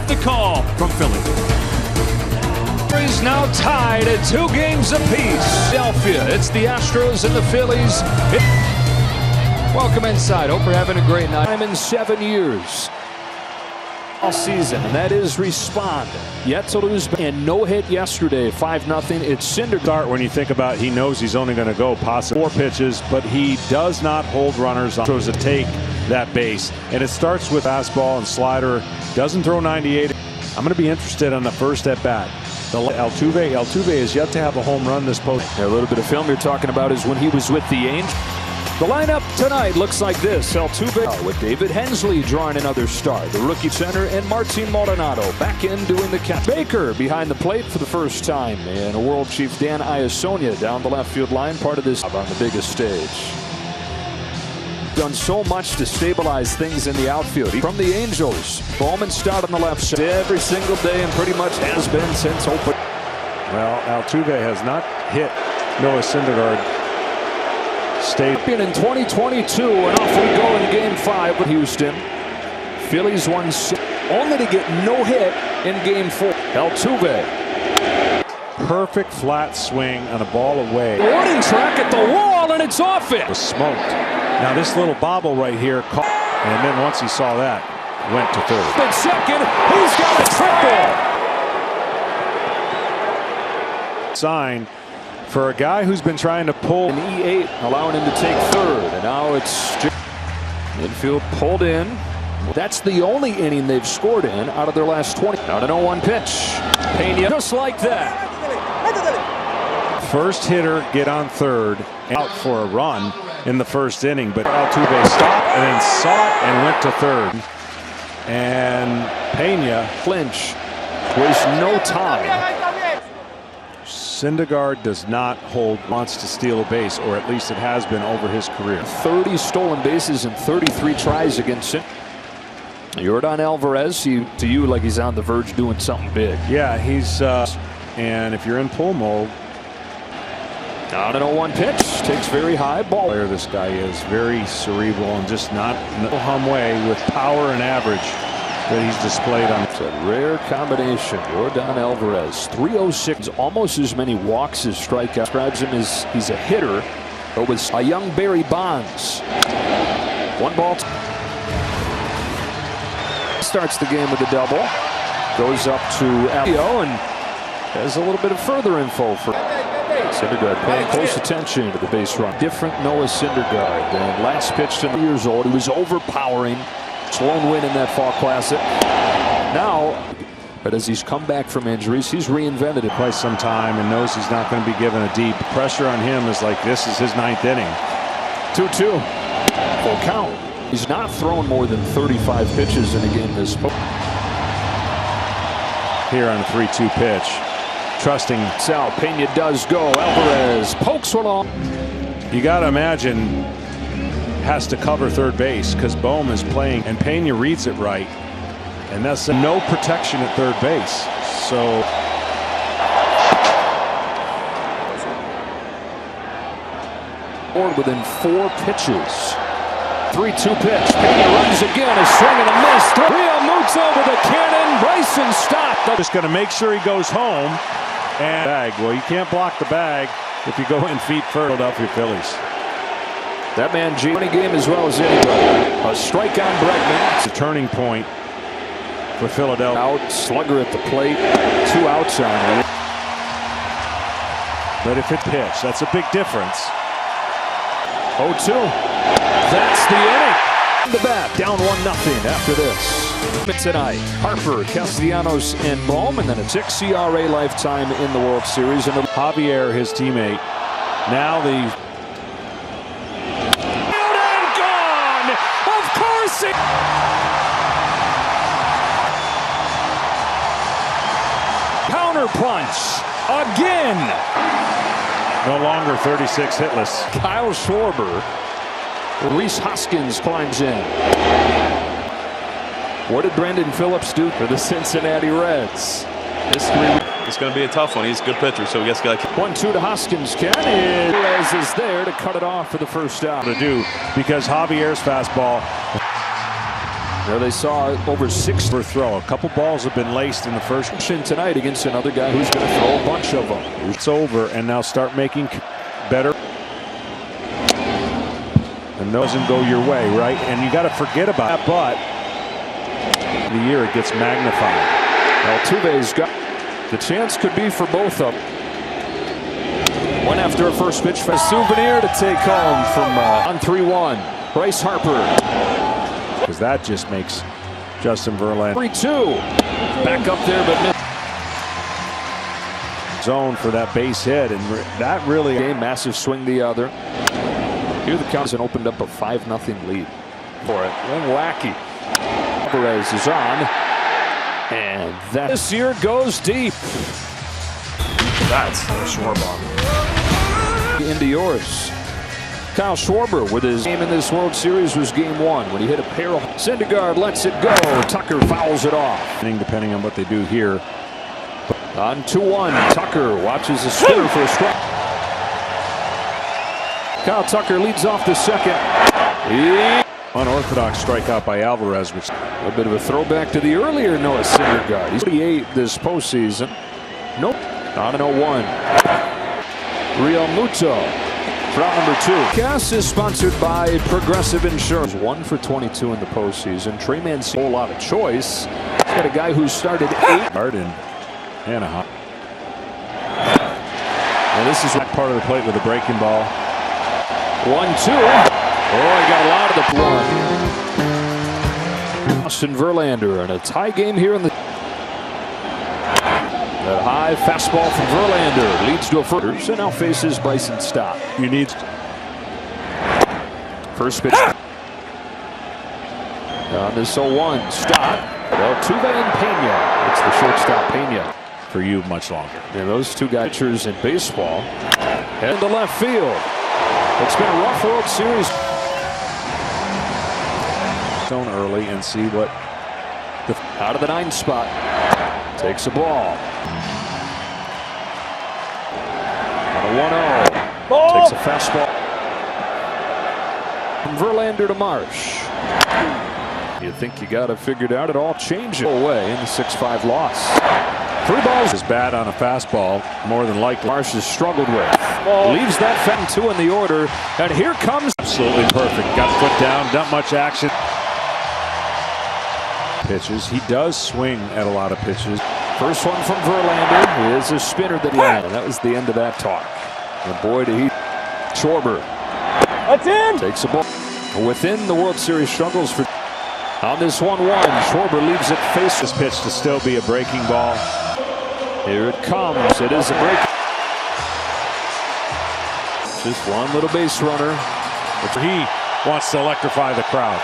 The call from Philly. Is now tied at 2 games apiece. Philadelphia, it's the Astros and the Phillies. Welcome inside. Hope you're having a great night. I'm in 7 years. All season, and that is respond. Yet to lose and no hit yesterday. 5-0. It's Syndergaard. When you think about, he knows he's only going to go possibly 4 pitches, but he does not hold runners on to take that base. And it starts with fastball and slider. Doesn't throw 98. I'm going to be interested on the first at bat. Altuve is yet to have a home run this post. A little bit of film you're talking about is when he was with the Angels. The lineup tonight looks like this. Altuve with David Hensley drawing another start. The rookie center and Martin Maldonado back in doing the catch. Baker behind the plate for the first time. And a world chief Dan Iasonia down the left field line. Part of this on the biggest stage. Done so much to stabilize things in the outfield. From the Angels, Bowman start on the left side every single day and pretty much has been since open. Well, Altuve has not hit Noah Syndergaard. Stayed in 2022, and off we go in Game 5 with Houston. Phillies won only to get no hit in Game 4. Altuve. Perfect flat swing on a ball away. Warning track at the wall, and it's off it. Was smoked. Now this little bobble right here, and then once he saw that, went to third. But second, he's got a triple. Sign for a guy who's been trying to pull an E8, allowing him to take third, and now it's infield pulled in. That's the only inning they've scored in out of their last 20. Now to 0-1 pitch. Pena just like that. First hitter get on third and out for a run in the first inning, but Altuve stopped and then saw it and went to third. And Pena clinch, waste no time. Syndergaard does not hold, wants to steal a base, or at least it has been over his career. 30 stolen bases and 33 tries against him. Yordan Alvarez, to you like he's on the verge doing something big. Yeah, he's and if you're in pull mode. Down an 0-1 pitch, takes very high ball. This guy is very cerebral and just not no hum way with power and average that he's displayed on. It's a rare combination. Yordan Alvarez, 306, almost as many walks as strikeouts. Describes him as he's a hitter, but was a young Barry Bonds. 1 ball. Starts the game with a double. Goes up to Elio and has a little bit of further info for Syndergaard, paying close attention to the base run. Different Noah Syndergaard than last pitch to 3 years old. He was overpowering. Sloan win in that Fall Classic. Now, but as he's come back from injuries, he's reinvented it. Quite some time and knows he's not going to be given a deep. Pressure on him is like this is his 9th inning. 2-2. Full count. He's not thrown more than 35 pitches in a game this year. Here on a 3-2 pitch. Trusting Sal. Pena does go. Alvarez pokes one off. You got to imagine has to cover third base because Bohm is playing and Pena reads it right. And that's no protection at third base. So within 4 pitches. 3-2 pitch. Pena runs again. A swing and a miss. Real moots over the cannon. Bryson stopped. Just going to make sure he goes home. And bag. Well, you can't block the bag if you go in feet first. Philadelphia Phillies. That man G game as well as anybody. A strike on Bregman. It's a turning point for Philadelphia. Out slugger at the plate. 2 outs on it. But if it pitch, that's a big difference. 0-2. That's the inning. The bat down 1-0 after this. Tonight, Harper, Castellanos, and Bohm, and then a 6 CRA lifetime in the World Series. And Javier, his teammate. Now the and gone. Of course it. Counter punch again. No longer 36 hitless. Kyle Schwarber. Rhys Hoskins climbs in. What did Brandon Phillips do for the Cincinnati Reds? History. It's going to be a tough one. He's a good pitcher, so we guess got 1-2 to Hoskins. Perez is there to cut it off for the first out. To do because Javier's fastball. There they saw over 6 per throw. A couple balls have been laced in the first tonight against another guy who's going to throw a bunch of them. It's over, and now start making better. And doesn't go your way, right? And you got to forget about that, but the year it gets magnified. Altuve's got the chance, could be for both of them. One after a first pitch for a souvenir to take home from on 3-1. Bryce Harper. Because that just makes Justin Verlander 3-2. Back up there, but missed. Zone for that base hit, and that really game. Massive swing the other. Here the Cubs opened up a 5-0 lead for it. Then wacky. Alvarez is on, and that this year goes deep. That's a Schwarber. Into yours. Kyle Schwarber with his game in this World Series was game 1 when he hit a pair of Syndergaard lets it go. Tucker fouls it off. Depending on what they do here. On 2-1, Tucker watches the spinner for a strike. Kyle Tucker leads off the second. Unorthodox strikeout by Alvarez, which a bit of a throwback to the earlier Noah Syndergaard. He's 38 this postseason. Nope. On an 0-1. Real Muto. Route number 2. Cast is sponsored by Progressive Insurance. 1 for 22 in the postseason. Trey Mancini, a whole lot of choice. He's got a guy who started 8. in Anaheim. And this is part of the plate with a breaking ball. 1-2. Oh, he got a lot of the one. Justin Verlander in a tie game here in the. That high fastball from Verlander leads to a first, and now faces Bryson Stott. You need first pitch. On this 0-1, Stott, Altuve and Pena. It's the shortstop Pena. For you much longer. And those two guys in baseball head to left field. It's been a rough World Series. Zone early and see what out of the 9 spot. Takes a ball. On a 1-0. Takes a fastball. From Verlander to Marsh. You think you got it figured out? It all changes away in the 6-5 loss. 3 balls is bad on a fastball, more than likely. Marsh has struggled with. Leaves that fat 2 in the order, and here comes. Absolutely perfect. Got foot down, not much action. Pitches. He does swing at a lot of pitches. First one from Verlander is a spinner that he had, and that was the end of that talk. And boy, did he. Schwarber. That's in. Takes a ball. Within the World Series struggles for. On this 1-1, Schwarber leaves it face. This pitch to still be a breaking ball. Here it comes. It is a break. Just one little base runner. He wants to electrify the crowd.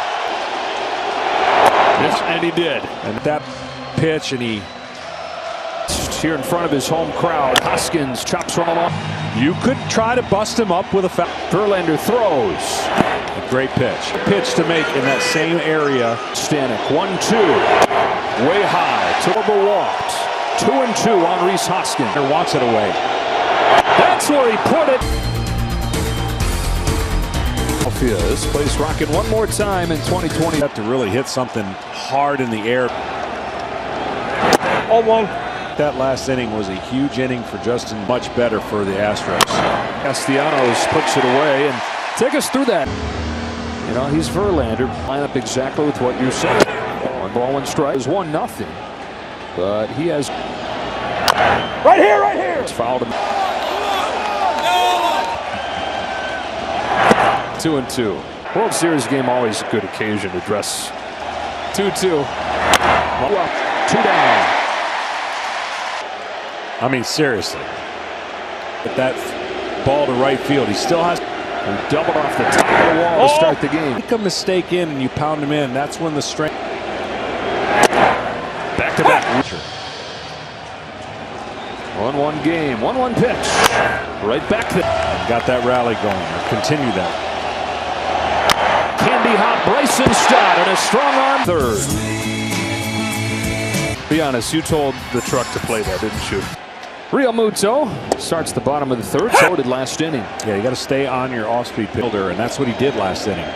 And he did. And that pitch, and he here in front of his home crowd. Hoskins chops one along. You could try to bust him up with a foul. Verlander throws. A great pitch. Pitch to make in that same area. Stanek 1-2. Way high. Torbo walked. 2-2 on Rhys Hoskins. He wants it away. That's where he put it. This place rocking one more time in 2020. Have to really hit something hard in the air. 0-1. That last inning was a huge inning for Justin. Much better for the Astros. Castellanos puts it away and take us through that. You know, he's Verlander. Line up exactly with what you said. 1 ball, 1 strike is 1-0. But he has. Right here. It's fouled him. 2-2. World Series game always a good occasion to dress. 2-2. 2 down. I mean, seriously. But that ball to right field, he still has. He doubled off the top of the wall to start the game. Make a mistake in and you pound him in. That's when the strength. Back to back. 1-1 game. 1-1 pitch. Right back there. Got that rally going. Continue that. Candy hot Bryson Stott and a strong arm third. Be honest, you told the truck to play that, didn't you? Real Muto starts the bottom of the third. So did last inning. Yeah, you got to stay on your off-speed fielder, and that's what he did last inning.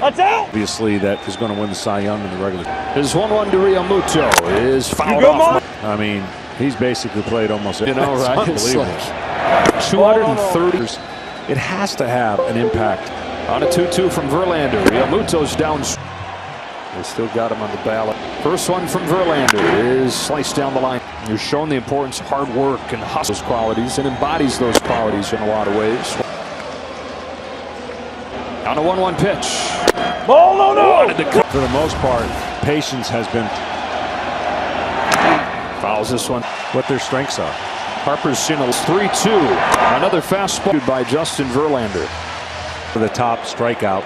That's out. Obviously, that is going to win the Cy Young in the regular. His 1-1 to Realmuto is fouled good, off. I mean, he's basically played almost. You know, it's right? It's unbelievable. like 230. It has to have an impact. On a 2-2 from Verlander. Realmuto's down. They still got him on the ballot. First one from Verlander is sliced down the line. You're showing the importance of hard work and hustle qualities, and embodies those qualities in a lot of ways. On a 1-1 pitch. Ball, no. For the most part, patience has been Fouls this one. what their strengths are. Harper's signals 3-2. Another fastball by Justin Verlander. For the top strikeout,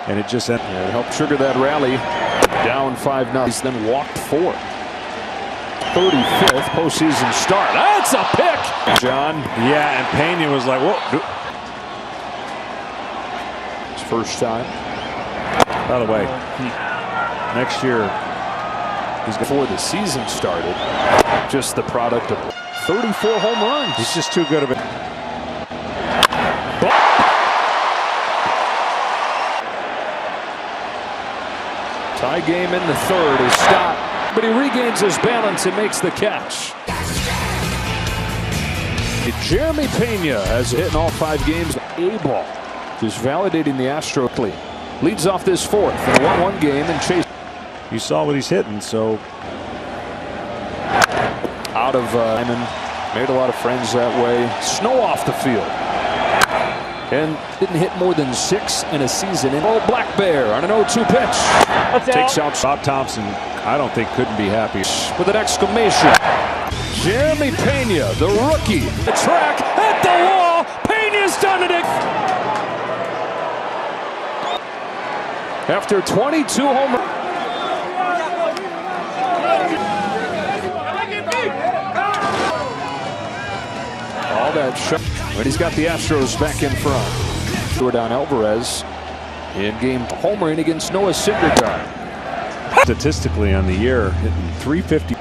and it just ended. It helped trigger that rally. Down 5-0. He's then walked 4. 35th postseason start. That's a pick, John. Yeah, and Pena was like, whoa. His first time. By the way, next year, He's before the season started. Just the product of 34 home runs. he's just too good of it. Tie game in the third is stopped, but he regains his balance and makes the catch. Jeremy Pena has hit in all 5 games. A-ball, just validating the Astros. Leads off this fourth in a 1-1 game and chase. You saw what he's hitting, so Out of Hyman, made a lot of friends that way. Snow off the field. And didn't hit more than 6 in a season. And old Black Bear on an 0-2 pitch. Takes out Bob Thompson, I don't think couldn't be happy. with an exclamation. Jeremy Pena, the rookie. The track at the wall. Pena's done it. After 22 home runs. All that shot. But he's got the Astros back in front. Jordan Alvarez in game homering against Noah Syndergaard. Statistically on the year, hitting 350.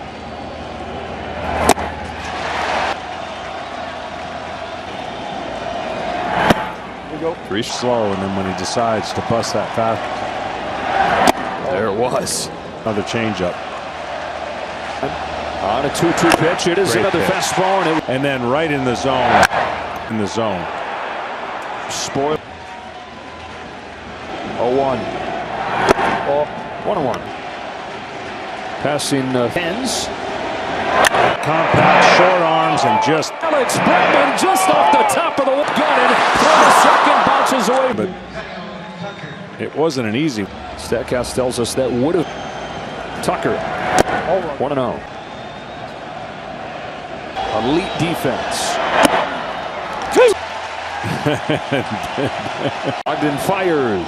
Three slow, and then when he decides to bust that fast, There it was. another changeup. On a 2-2 pitch, it is Great another pitch. fastball, and it And then right in the zone. In the zone. spoiled. 0-1. 1-1. Passing Hens. Compact, short arms, and just. Alex Bregman just off the top of the gun, and from the second bounces away. But it wasn't an easy. Statcast tells us that would have. Tucker. 1-0. Elite defense. Ogden fires.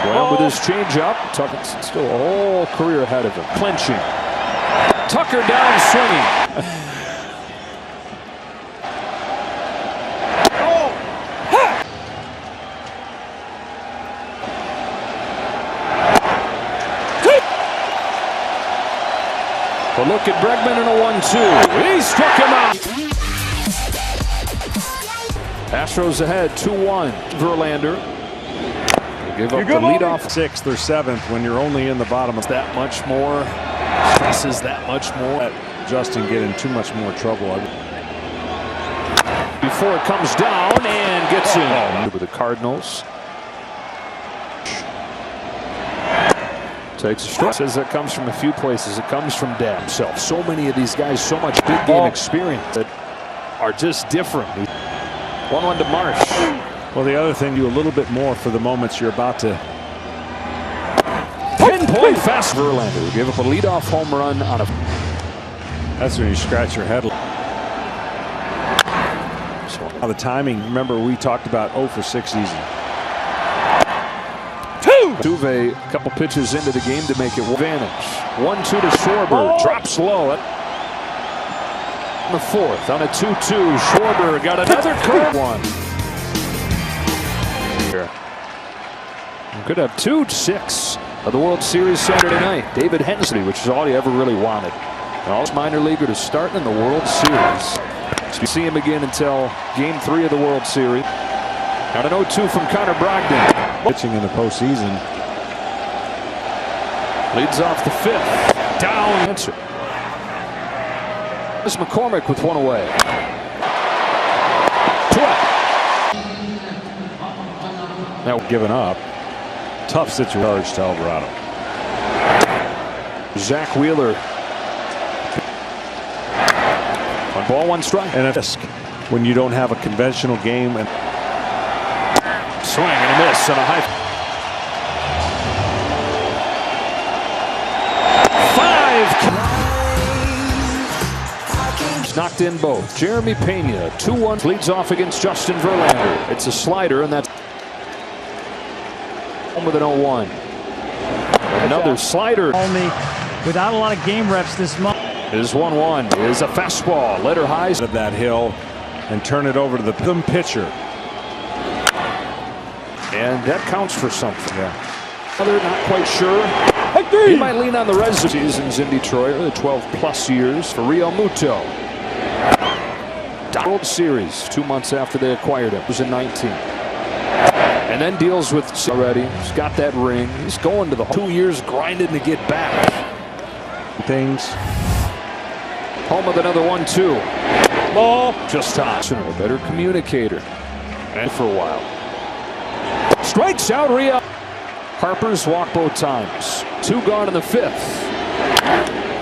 Well, with his changeup, Tucker's still a whole career ahead of him. Clenching. Tucker down swinging. But look at Bregman in a 1-2. He struck him out. Astros ahead 2-1. Verlander. They give up the leadoff. 6th or 7th when you're only in the bottom of That much more. Stresses that much more. that. Justin get in too much more trouble. Before it comes down and gets in. With the Cardinals. Takes a strike. Says that comes from a few places. It comes from Dad himself. So many of these guys, so much big game experience that are just different. 1-1 to Marsh. Well, the other thing, do a little bit more for the moments you're about to. Pinpoint fast. Verlander gave up a leadoff home run on a. That's when you scratch your head. Now the timing. Remember, we talked about 0 for 6 season. Tuve, a couple pitches into the game to make it advantage. 1-2 to Schwarber. Drops low. On the 4th on a 2-2. Schwarber got another curve one. Could have 2-6 of the World Series Saturday night. David Hensley, which is all he ever really wanted. All minor leaguer to start in the World Series. So we see him again until Game 3 of the World Series. Got an 0-2 from Connor Brogdon. Pitching in the postseason. Leads off the fifth. Down. Answer. This McCormick with one away. 12. Now given up. Tough situation to Alvarado. Zach Wheeler. 1 ball, 1 strike. And a risk when you don't have a conventional game. And swing and a miss and a high. 5. He's knocked in both. Jeremy Pena, 2-1. Leads off against Justin Verlander. It's a slider, and that's home with an 0-1. Another slider. Only without a lot of game reps this month. Is 1-1. Is a fastball. Letter highs of that hill and turn it over to the pitcher. And that counts for something. Yeah. Other not quite sure. Hey, He might lean on the rest of seasons in Detroit, the 12+ years for Real Muto. World Series 2 months after they acquired him. It was in 19. And then deals with already. He's got that ring. He's going to the 2 years grinding to get back. Things. Home with another 1-2. Ball. Just toss. A better communicator. And for a while. Strikes out Rio. Harper's walked both times. 2 gone in the 5th.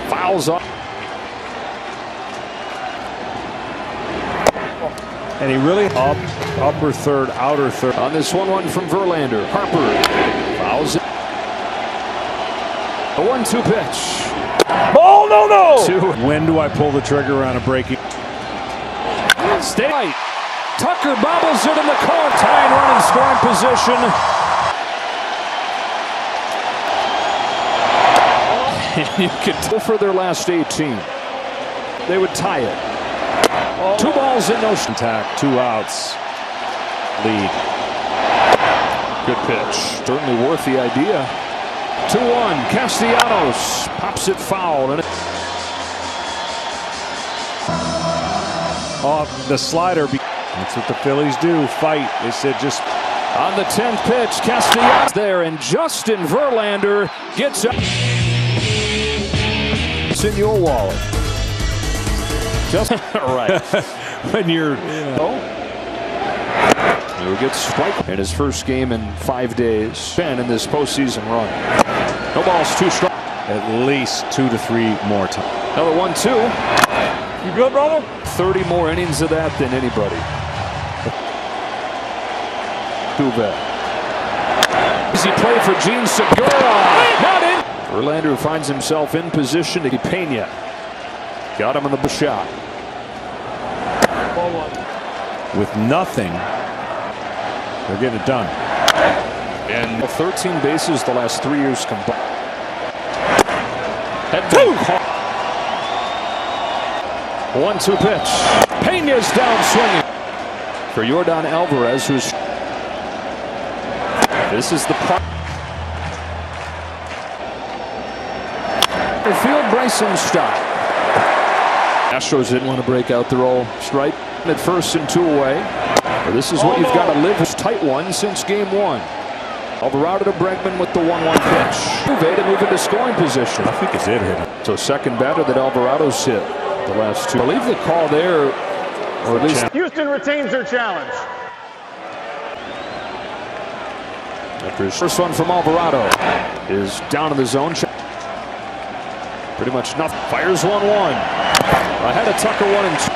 Fouls off. And he really upper third, outer third. On this 1-1 from Verlander. Harper fouls it. A 1-2 pitch. Ball, no. 2. When do I pull the trigger on a breaking? Stay right. Tucker bobbles it in the corner. Tying run in scoring position. You could tell for their last 18. They would tie it. 2 balls and no Contact, 2 outs. Lead. Good pitch. Certainly worth the idea. 2-1. Castellanos pops it foul. And Off the slider. That's what the Phillies do. Fight. They said just. on the 10th pitch, Castellanos there, and Justin Verlander gets up. It's in your wallet. Just right. When you're. He gets strike in his first game in 5 days. 10 in this postseason run. No balls, 2 strikes. At least 2 to 3 more times. Another 1-2. You good, brother? 30 more innings of that than anybody. Duvet. Easy play for Gene Segura. Not in. Verlander finds himself in position to Pena. Got him in the shot. Ball 1. With nothing, they're getting it done. And 13 bases the last 3 years combined. Head 1-2 pitch. Pena's down swinging for Yordan Alvarez, who's. This is the part. The field Bryson stop. Astros didn't want to break out their old stripe at first and 2 away. But this is what you've got to live with. Tight one since game 1. Alvarado to Bregman with the 1-1 pitch. Duvet to move into scoring position. I think it's it hit. So second batter that Alvarado's hit the last 2. I believe the call there, or at least Houston retains their challenge. after his first one from Alvarado is down in the zone. Pretty much nothing. Fires 1-1. Ahead of Tucker 1-2.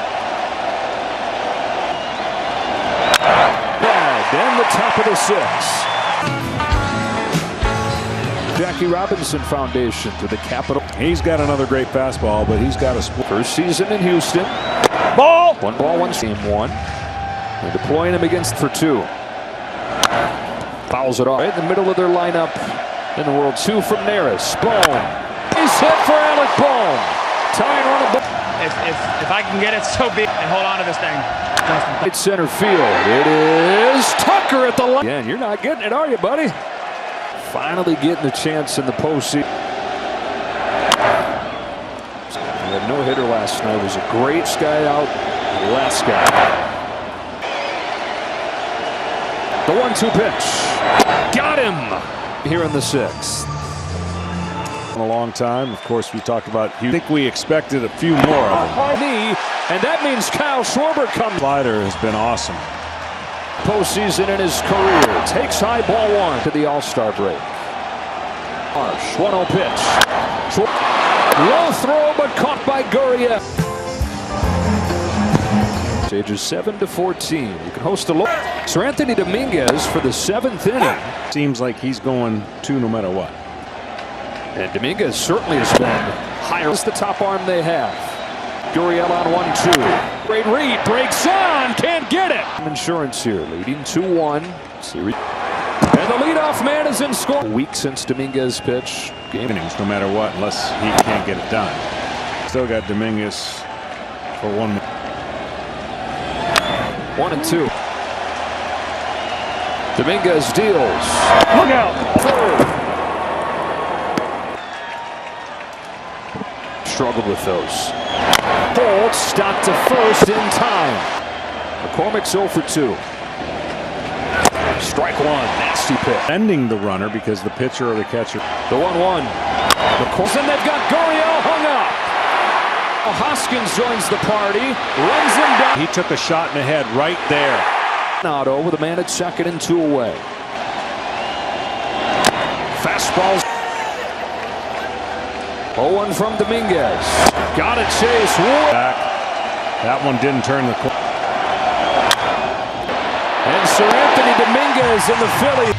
And the top of the 6th. Jackie Robinson Foundation to the Capitol. He's got another great fastball, but he's got a First season in Houston. Ball. 1 ball, 1 game 1. They're deploying him against for 2. Fouls it off. Right in the middle of their lineup in the World. 2 from Neris. Boom. He's hit for Alec Bohm. Tying run. If I can get it, so be it, and hold on to this thing. Right center field. It is Tucker at the line. Yeah, you're not getting it, are you, buddy? Finally getting a chance in the postseason. That no-hitter last night was a great guy out. Last guy. The 1-2 pitch. Got him here in the 6th. in a long time. Of course, we talked about. I think we expected a few more of them. Knee, and that means Kyle Schwarber comes. Slider has been awesome. Postseason in his career. Takes high ball one to the All-Star break. Marsh, 1-0 pitch. Low throw, but caught by Gurriel. Ages 7 to 14. You can host a look. Sir Anthony Dominguez for the 7th inning. Seems like he's going two no matter what. And Dominguez certainly has been higher. It's the top arm they have. Gurriel on 1-2. Great read. Breaks on. Can't get it. Insurance here. Leading 2-1. Series. And the leadoff man is in score. A week since Dominguez pitch. Game Innings no matter what, unless he can't get it done. Still got Dominguez for 1 more. 1-2. Dominguez deals. Look out. Third. Struggled with those. Hold, stop to first in time. McCormick's 0 for 2. Strike one. Nasty pitch. Ending the runner because the pitcher or the catcher. The 1-1. And they've got Gurriel hung up. Hoskins joins the party. Runs him down. He took a shot in the head right there. Otto with a man at second and 2 away. Fastballs. 0-1 from Dominguez. Got a chase. Back. That one didn't turn the corner. And Sir Anthony Dominguez in the Phillies.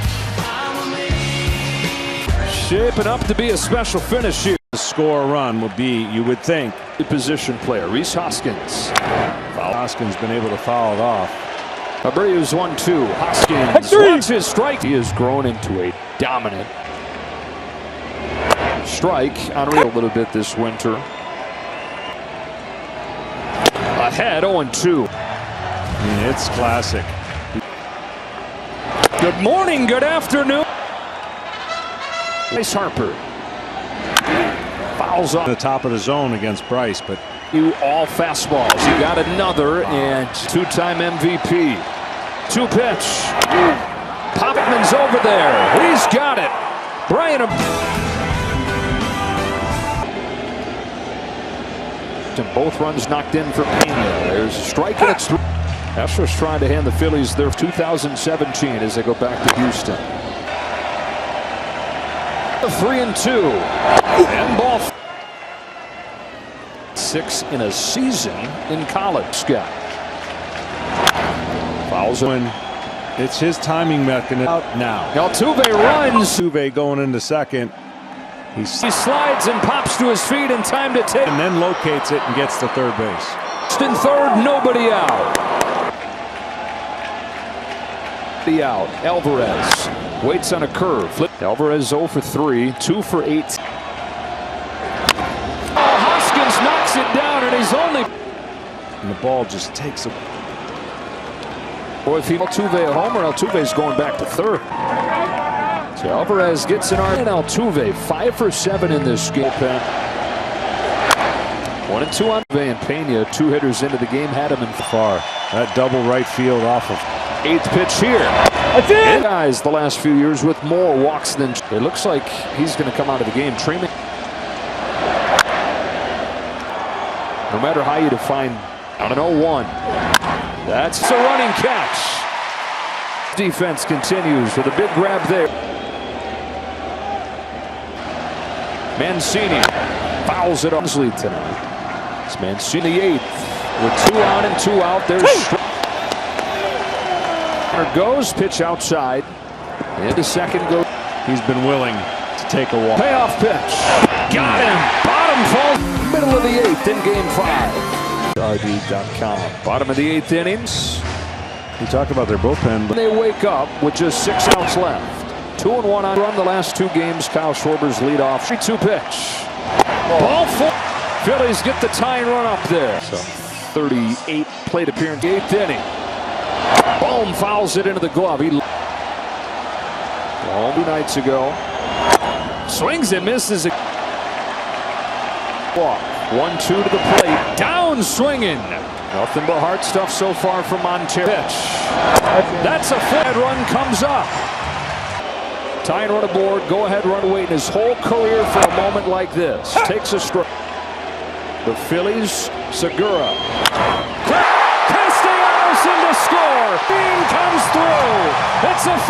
Shaping up to be a special finish here. The score run would be, you would think. Position player, Rhys Hoskins. Hoskins been able to foul it off. Abreu's 1-2. Hoskins wants his strike. He has grown into a dominant strike. Unreal a little bit this winter. Ahead 0-2. It's classic. Good morning, good afternoon. Bryce Harper. Fouls off The top of the zone against Bryce, but you all fastballs. You got another and two-time MVP. 2-pitch. Popman's over there. He's got it. Brian. And both runs knocked in for Pena. There's a strike and it's 3. Astros trying to hand the Phillies their 2017 as they go back to Houston. 3-2. And ball. 6 in a season in college, Scott. Fouls when it's his timing mechanism out now. Altuve runs. Altuve going into second. He slides and pops to his feet in time to take. And then locates it and gets to third base. In third, nobody out. The out. Alvarez waits on a curve. Flip. Alvarez 0 for 3, 2 for 8. Hoskins knocks it down, and he's only. And the ball just takes a. Boy, if he Altuve a homer, Altuve's going back to third. So Alvarez gets an arm. And Altuve 5 for 7 in this game. 1-2 on Altuve and Pena. 2 hitters into the game had him in far. That double right field off of. 8th pitch here. That's it. Guys, the last few years with more walks than. It looks like he's going to come out of the game. Treatment. No matter how you define on an 0-1. That's a running catch. Defense continues with a big grab there. Mancini fouls it on his lead tonight. It's Mancini 8th with 2 on and 2 out. There's goes pitch outside. Into second goes. He's been willing to take a walk. Payoff pitch. Got him. Bottom falls. Middle of the 8th in game 5. RD.com. Bottom of the 8th innings. We talk about their bullpen, but They wake up with just 6 outs left. 2-1 on run the last 2 games. Kyle Schwarber's leadoff. 3-2 pitch. Ball 4. Phillies get the tying run up there. So 38 plate appearance. 8th inning. Boom, fouls it into the glove. He 2 nights ago. Swings and misses. Walk. 1-2 to the plate. Down swinging. Nothing but hard stuff so far from Montero. Pitch. That's a flat run comes up. Tying run aboard, go ahead run, waiting his whole career for a moment like this. Takes a strike. The Phillies, Segura. Castellanos in to score. Bean comes through. It's a